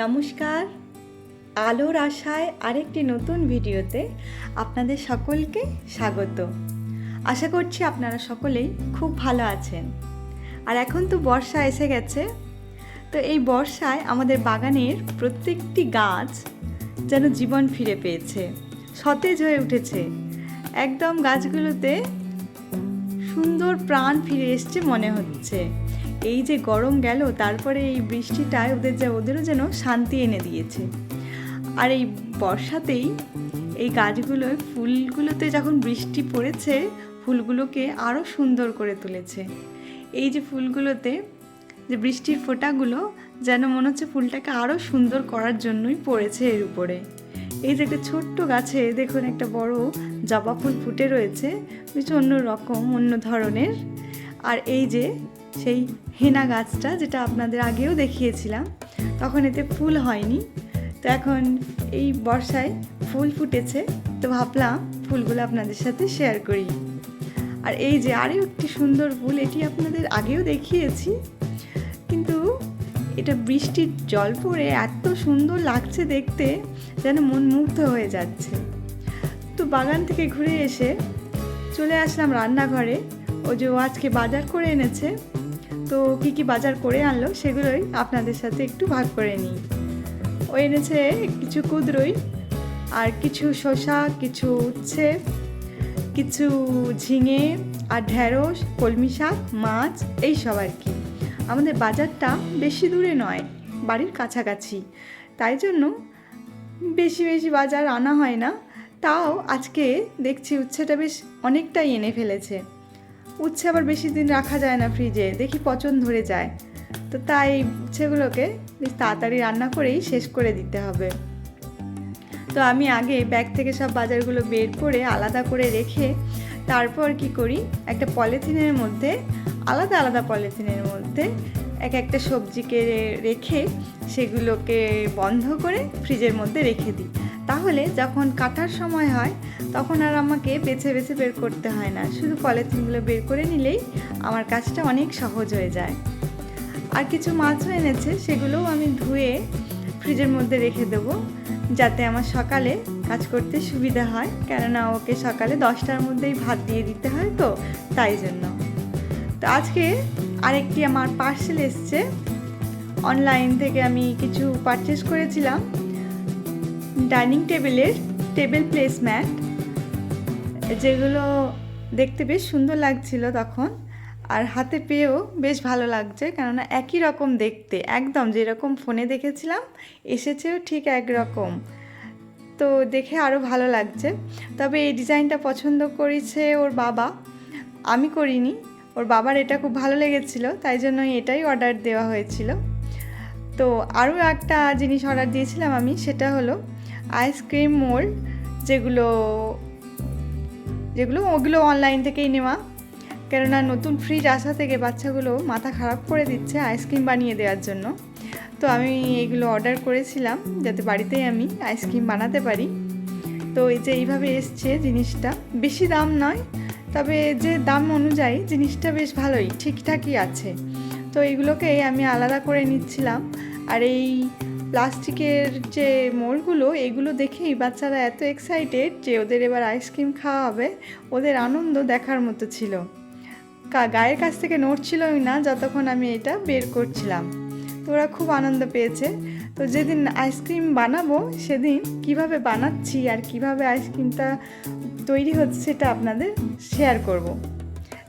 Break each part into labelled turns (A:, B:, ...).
A: নমস্কার। আলোর আশায় আরেকটি নতুন ভিডিওতে আপনাদের সকলকে স্বাগত। আশা করছি আপনারা সকলেই খুব ভালো আছেন। আর এখন তো বর্ষা এসে গেছে, তো এই বর্ষায় আমাদের বাগানের প্রত্যেকটি গাছ যেন জীবন ফিরে পেয়েছে, সতেজ হয়ে উঠেছে। একদম গাছগুলোতে সুন্দর প্রাণ ফিরে এসছে মনে হচ্ছে। এই যে গরম গেল, তারপরে এই বৃষ্টিটায় ওদেরও যেন শান্তি এনে দিয়েছে। আর এই বর্ষাতেই এই গাছগুলোয় ফুলগুলোতে যখন বৃষ্টি পড়েছে, ফুলগুলোকে আরও সুন্দর করে তুলেছে। এই যে ফুলগুলোতে যে বৃষ্টির ফোঁটাগুলো যেন মনে হচ্ছে ফুলটাকে আরও সুন্দর করার জন্যই পড়েছে এর উপরে। এই যে একটা ছোট্ট গাছে দেখুন একটা বড় জবা ফুল ফুটে রয়েছে, বেশ অন্য রকম, অন্য ধরনের। আর এই যে সেই হেনা গাছটা, যেটা আপনাদের আগেও দেখিয়েছিলাম, তখন এতে ফুল হয়নি, তো এখন এই বর্ষায় ফুল ফুটেছে, তো ভাবলাম ফুলগুলো আপনাদের সাথে শেয়ার করি। আর এই যে আরও একটি সুন্দর ফুল, এটি আপনাদের আগেও দেখিয়েছি, কিন্তু এটা বৃষ্টির জল পড়ে এত সুন্দর লাগছে দেখতে, যেন মন মুগ্ধ হয়ে যাচ্ছে। তো বাগান থেকে ঘুরে এসে চলে আসলাম রান্নাঘরে। ও আজকে বাজার করে এনেছে, তো কী কী বাজার করে আনলো সেগুলোই আপনাদের সাথে একটু ভাগ করে নিই। ও এনেছে কিছু কুঁদরুই, আর কিছু শসা, কিছু উচ্ছে, কিছু ঝিঙে, আর ঢেঁড়স, কলমি শাক, মাছ, এই সব আর কি। আমাদের বাজারটা বেশি দূরে নয়, বাড়ির কাছাকাছি, তাই জন্য বেশি বেশি বাজার আনা হয় না। তাও আজকে দেখছি উচ্ছেটা বেশ অনেকটাই এনে ফেলেছে। উচ্ছে আবার বেশি দিন রাখা যায় না ফ্রিজে, দেখি পচন ধরে যায়, তো তাই উচ্ছেগুলোকে বেশ তাড়াতাড়ি রান্না করেই শেষ করে দিতে হবে। তো আমি আগে ব্যাগ থেকে সব বাজারগুলো বের করে আলাদা করে রেখে তারপর কি করি, একটা পলিথিনের মধ্যে, আলাদা আলাদা পলিথিনের মধ্যে এক একটা সবজিকে রেখে সেগুলোকে বন্ধ করে ফ্রিজের মধ্যে রেখে দিই। তাহলে যখন কাটার সময় হয় তখন আর আমাকে বেছে বেছে বের করতে হয় না, শুধু পলিথিনগুলো বের করে নিলেই আমার কাজটা অনেক সহজ হয়ে যায়। আর কিছু মাছও এনেছে, সেগুলোও আমি ধুয়ে ফ্রিজের মধ্যে রেখে দেবো, যাতে আমার সকালে কাজ করতে সুবিধা হয়, কেননা ওকে সকালে 10টার মধ্যেই ভাত দিয়ে দিতে হয়, তো তাই জন্য। তো আজকে আরেকটি আমার পার্সেল এসছে অনলাইন থেকে। আমি কিছু পারচেস করেছিলাম ডাইনিং টেবিলের টেবিল প্লেসম্যাট, যেগুলো দেখতে বেশ সুন্দর লাগছিল তখন, আর হাতে পেয়েও বেশ ভালো লাগছে, কেননা একই রকম দেখতে, একদম যেরকম ফোনে দেখেছিলাম এসেছেও ঠিক একরকম, তো দেখে আরও ভালো লাগছে। তবে এই ডিজাইনটা পছন্দ করেছে ওর বাবা, আমি করিনি। ওর বাবার এটা খুব ভালো লেগেছিল, তাই জন্য এটাই অর্ডার দেওয়া হয়েছিল। তো আরও একটা জিনিস অর্ডার দিয়েছিলাম আমি, সেটা হলো আইসক্রিম মোল্ড, ওগুলো অনলাইন থেকেই নেওয়া, কেননা নতুন ফ্রিজ আসা থেকে বাচ্চাগুলো মাথা খারাপ করে দিচ্ছে আইসক্রিম বানিয়ে দেওয়ার জন্য। তো আমি এগুলো অর্ডার করেছিলাম যাতে বাড়িতেই আমি আইসক্রিম বানাতে পারি। তো এই যে এইভাবে এসছে জিনিসটা, বেশি দাম নয়, তবে যে দাম অনুযায়ী জিনিসটা বেশ ভালোই, ঠিকঠাকই আছে। তো এইগুলোকে আমি আলাদা করে নিচ্ছিলাম। আর এই প্লাস্টিকের যে মোলগুলো, এগুলো দেখেই বাচ্চারা এত এক্সাইটেড যে ওদের এবার আইসক্রিম খাওয়া হবে, ওদের আনন্দ দেখার মতো ছিল। গায়ের কাছ থেকে নড়ছিলই না যতক্ষণ আমি এটা বের করছিলাম, তো ওরা খুব আনন্দ পেয়েছে। তো যেদিন আইসক্রিম বানাবো সেদিন কিভাবে বানাচ্ছি আর কিভাবে আইসক্রিমটা তৈরি হচ্ছে সেটা আপনাদের শেয়ার করব।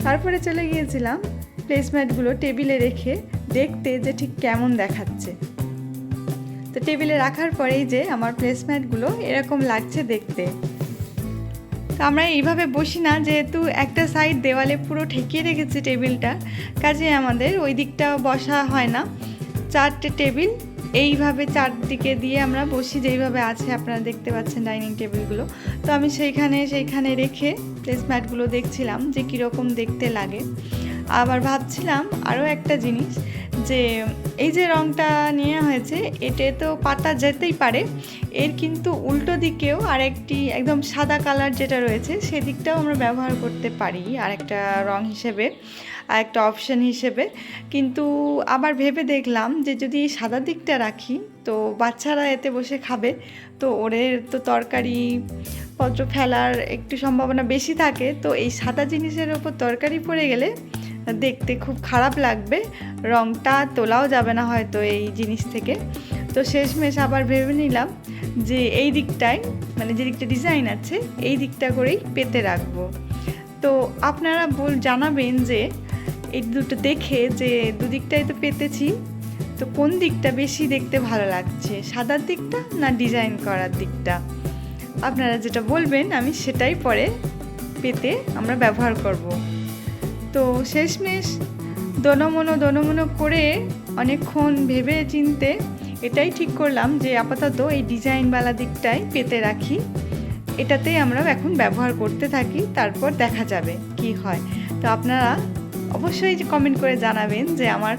A: তারপরে চলে গিয়েছিলাম প্লেসম্যাটগুলো টেবিলে রেখে দেখতে যে ঠিক কেমন দেখাচ্ছে। তো টেবিলে রাখার পরেই যে আমার প্লেসম্যাটগুলো এরকম লাগছে দেখতে। তো আমরা এইভাবে বসি না, যেহেতু একটা সাইড দেওয়ালে পুরো ঠেকিয়ে রেখেছে টেবিলটা, কাজে আমাদের ওই দিকটা বসা হয় না। 4টে টেবিল এইভাবে চারদিকে দিয়ে আমরা বসি, যেইভাবে আছে আপনারা দেখতে পাচ্ছেন ডাইনিং টেবিলগুলো। তো আমি সেইখানে রেখে প্লেসম্যাটগুলো দেখছিলাম যে কীরকম দেখতে লাগে। আবার ভাবছিলাম আরও একটা জিনিস, যে এই যে রঙটা নেওয়া হয়েছে, এটা তো পাতা যেতেই পারে, এর কিন্তু উল্টো দিকেও আরেকটি একদম সাদা কালার যেটা রয়েছে সেদিকটাও আমরা ব্যবহার করতে পারি আরেকটা রং হিসেবে, আরেকটা অপশান হিসেবে। কিন্তু আবার ভেবে দেখলাম যে যদি এই সাদা দিকটা রাখি তো বাচ্চারা এতে বসে খাবে, তো ওদের তো তরকারি পত্র ফেলার একটু সম্ভাবনা বেশি থাকে। তো এই সাদা জিনিসের ওপর তরকারি পড়ে গেলে দেখতে খুব খারাপ লাগবে, রঙটা তোলাও যাবে না হয়তো এই জিনিস থেকে। তো শেষমেশ আবার ভেবে নিলাম যে এই দিকটায়, মানে যে দিকটা ডিজাইন আছে এই দিকটা করেই পেতে রাখবো। তো আপনারা জানাবেন যে এই দুটো দেখে যে দুদিকটাই তো পেতেছি, তো কোন দিকটা বেশি দেখতে ভালো লাগছে, সাদার দিকটা না ডিজাইন করার দিকটা। আপনারা যেটা বলবেন আমি সেটাই পরে পেতে আমরা ব্যবহার করব। তো শেষমেশ দোনমনো করে অনেকক্ষণ ভেবে চিনতে এটাই ঠিক করলাম যে আপাতত এই ডিজাইনওয়ালা দিকটাই পেতে রাখি, এটাতেই আমরা এখন ব্যবহার করতে থাকি, তারপর দেখা যাবে কি হয়। তো আপনারা অবশ্যই কমেন্ট করে জানাবেন যে আমার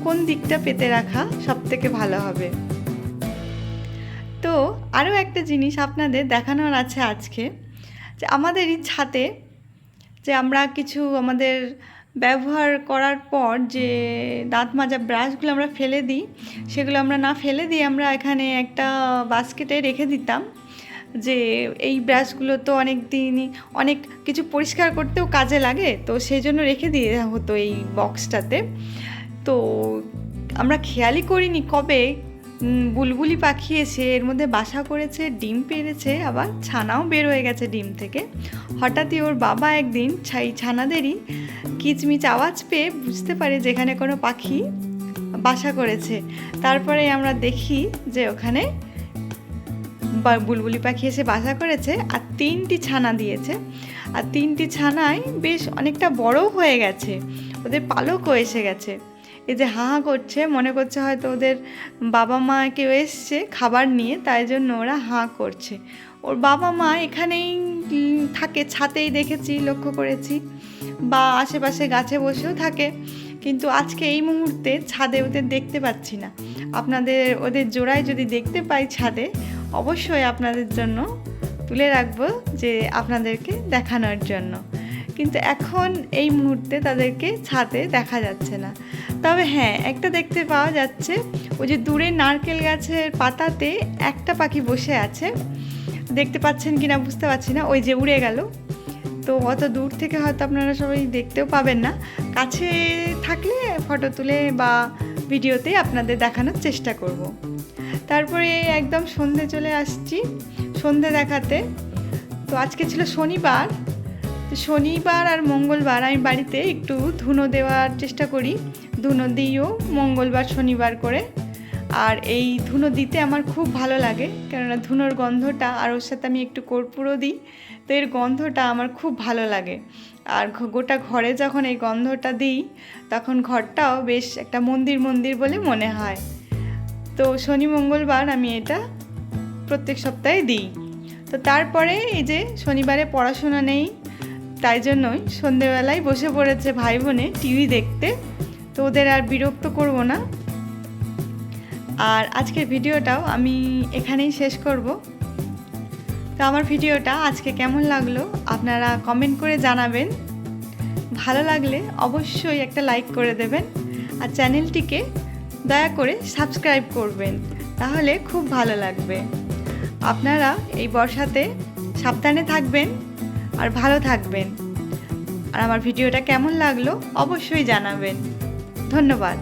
A: কোন দিকটা পেতে রাখা সবথেকে ভালো হবে। তো আরও একটা জিনিস আপনাদের দেখানোর আছে আজকে, যে আমাদেরই ছাদে যে আমরা কিছু আমাদের ব্যবহার করার পর যে দাঁত মাজা ব্রাশগুলো আমরা ফেলে দিই, সেগুলো আমরা না ফেলে দিয়ে আমরা এখানে একটা বাস্কেটে রেখে দিতাম। যে এই ব্রাশগুলো তো অনেক কিছু পরিষ্কার করতেও কাজে লাগে, তো সেই জন্য রেখে দিয়ে হতো এই বক্সটাতে। তো আমরা খেয়ালই করিনি কবে বুলবুলি পাখি এসে এর মধ্যে বাসা করেছে, ডিম পেড়েছে, আবার ছানাও বের হয়ে গেছে ডিম থেকে। হঠাৎই ওর বাবা একদিন ছানাদেরই কিচমিচ আওয়াজ পেয়ে বুঝতে পারে যেখানে কোনো পাখি বাসা করেছে। তারপরে আমরা দেখি যে ওখানে বুলবুলি পাখি এসে বাসা করেছে আর 3টি ছানা দিয়েছে। আর 3টি ছানায় বেশ অনেকটা বড়ও হয়ে গেছে, ওদের পালকও এসে গেছে। এই যে হাঁ করছে, মনে করছে হয়তো ওদের বাবা মা কেউ এসছে খাবার নিয়ে, তাই জন্য ওরা হাঁ করছে। ওর বাবা মা এখানেই থাকে, ছাতেই দেখেছি, লক্ষ্য করেছি, বা আশেপাশে গাছে বসেও থাকে, কিন্তু আজকে এই মুহূর্তে ছাদে ওদের দেখতে পাচ্ছি না। ওদের জোড়ায় যদি দেখতে পাই ছাদে, অবশ্যই আপনাদের জন্য তুলে রাখবো যে আপনাদেরকে দেখানোর জন্য। কিন্তু এখন এই মুহূর্তে তাদেরকে ছাদে দেখা যাচ্ছে না। তবে হ্যাঁ, একটা দেখতে পাওয়া যাচ্ছে, ওই যে দূরে নারকেল গাছের পাতাতে একটা পাখি বসে আছে, দেখতে পাচ্ছেন কিনা বুঝতে পারছি না, ওই যে উড়ে গেল। তো অত দূর থেকে হয়তো আপনারা সবাই দেখতেও পাবেন না, কাছে থাকলে ফটো তুলে বা ভিডিওতে আপনাদের দেখানোর চেষ্টা করব। তারপরে একদম সন্ধে চলে আসছি, সন্ধে দেখাতে। তো আজকে ছিল শনিবার, তো শনিবার আর মঙ্গলবার আমি বাড়িতে একটু ধুনো দেওয়ার চেষ্টা করি, ধুনো দিইও মঙ্গলবার শনিবার করে। আর এই ধুনো দিতে আমার খুব ভালো লাগে, কেননা ধুনোর গন্ধটা, আর ওর সাথে আমি একটু কর্পূরও দিই, তো এর গন্ধটা আমার খুব ভালো লাগে। আর গোটা ঘরে যখন এই গন্ধটা দিই তখন ঘরটাও বেশ একটা মন্দির বলে মনে হয়। তো শনি মঙ্গলবার আমি এটা প্রত্যেক সপ্তাহে দিই। তো তারপরে এই যে শনিবারে পড়াশোনা নেই, তাই জন্যই সন্ধেবেলায় বসে পড়েছে ভাই বোনে টিভি দেখতে। তো ওদের আর বিরক্ত করব না। আর আজকের ভিডিওটাও আমি এখানেই শেষ করব। তো আমার ভিডিওটা আজকে কেমন লাগলো আপনারা কমেন্ট করে জানাবেন। ভালো লাগলে অবশ্যই একটা লাইক করে দেবেন, আর চ্যানেলটিকে দয়া করে সাবস্ক্রাইব করবেন, তাহলে খুব ভালো লাগবে। আপনারা এই বর্ষাতে সাবধানে থাকবেন আর ভালো থাকবেন। আর আমার ভিডিওটা কেমন লাগলো অবশ্যই জানাবেন। ধন্যবাদ।